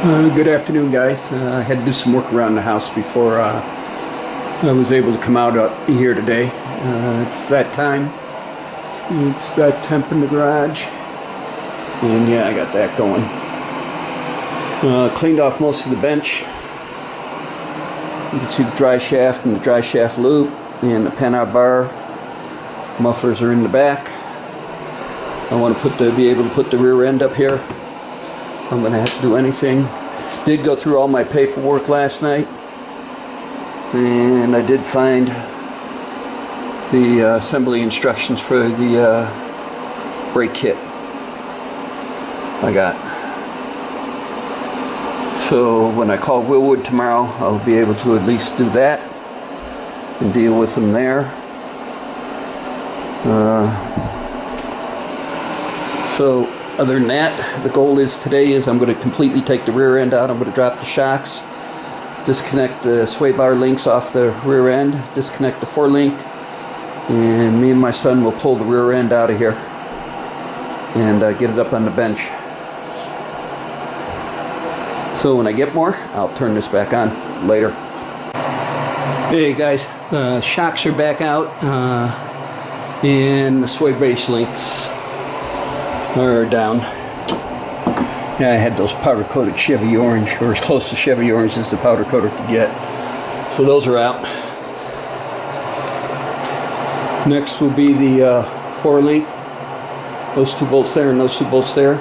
Good afternoon, guys. I had to do some work around the house before I was able to come out here today. It's that time. It's that temp in the garage. And yeah, I got that going. Cleaned off most of the bench. You can see the dry shaft and the dry shaft loop and the panel bar. Mufflers are in the back. I want to be able to put the rear end up here. I'm going to have to do anything. Did go through all my paperwork last night, and I did find the assembly instructions for the brake kit I got. So when I call Willwood tomorrow, I'll be able to at least do that and deal with them there. So other than that, the goal today is I'm going to completely take the rear end out. I'm going to drop the shocks, disconnect the sway bar links off the rear end, disconnect the 4-link, and me and my son will pull the rear end out of here and get it up on the bench. So when I get more, I'll turn this back on later. Hey guys, the shocks are back out and the sway base links are down. Yeah, I had those powder coated Chevy orange, or as close to Chevy orange as the powder coater could get. So those are out. Next will be the 4-link. Those 2 bolts there and those 2 bolts there.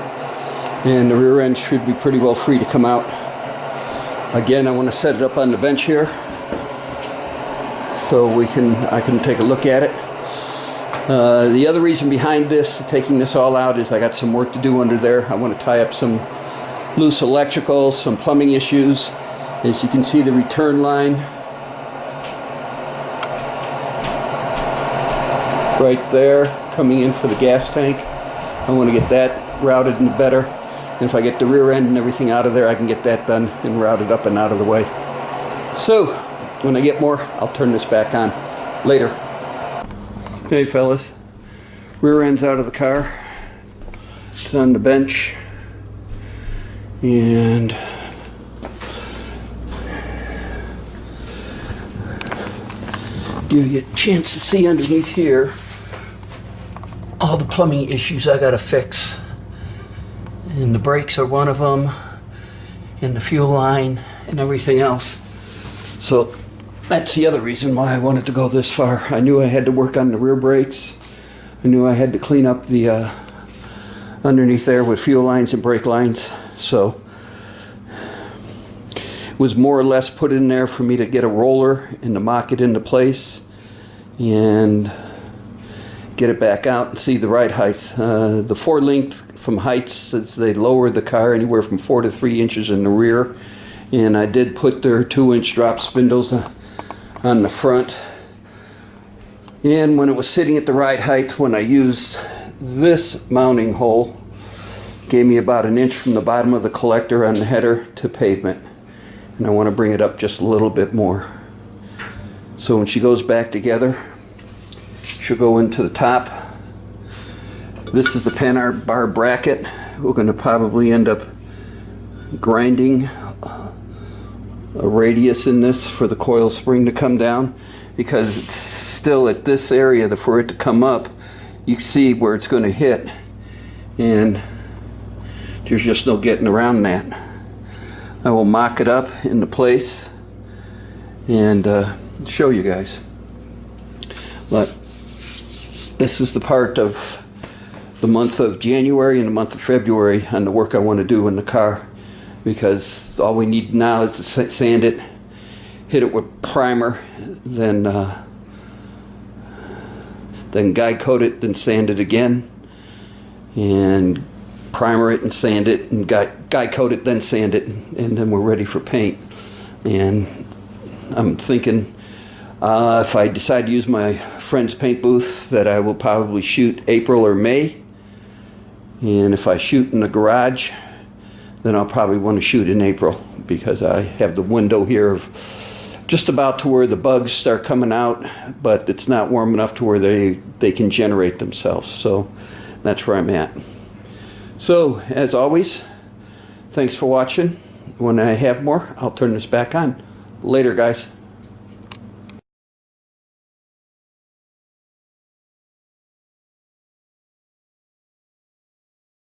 And the rear end should be pretty well free to come out. Again, I want to set it up on the bench here so I can take a look at it. The other reason behind this, taking this all out, is I got some work to do under there. I want to tie up some loose electrical, some plumbing issues. As you can see, the return line right there coming in for the gas tank. I want to get that routed and better. And if I get the rear end and everything out of there, I can get that done and routed up and out of the way. So when I get more, I'll turn this back on later. Hey fellas, rear end's out of the car. It's on the bench, and give you a chance to see underneath here all the plumbing issues I gotta fix. And the brakes are one of them, and the fuel line and everything else. So that's the other reason why I wanted to go this far. I knew I had to work on the rear brakes. I knew I had to clean up the underneath there with fuel lines and brake lines. So it was more or less put in there for me to get a roller and to mock it into place and get it back out and see the right height. The 4-link from heights, since they lowered the car anywhere from 4 to 3 inches in the rear, and I did put their 2-inch drop spindles on the front. And when it was sitting at the right height, when I used this mounting hole, gave me about 1 inch from the bottom of the collector on the header to pavement. And I want to bring it up just a little bit more. So when she goes back together, she'll go into the top. This is the panel bar bracket. We're going to probably end up grinding a radius in this for the coil spring to come down, because it's still at this area. For it to come up, you see where it's going to hit, and there's just no getting around that. I will mock it up into place and show you guys. But this is the part of the month of January and the month of February on the work I want to do in the car, because all we need now is to sand it, hit it with primer, then guide coat it, then sand it again, and primer it and sand it, and guide coat it, then sand it, and then we're ready for paint. And I'm thinking if I decide to use my friend's paint booth, that I will probably shoot April or May. And if I shoot in the garage, then I'll probably want to shoot in April, because I have the window here of just about to where the bugs start coming out, but it's not warm enough to where they can generate themselves. So that's where I'm at. So as always, thanks for watching. when I have more, I'll turn this back on. Later, guys.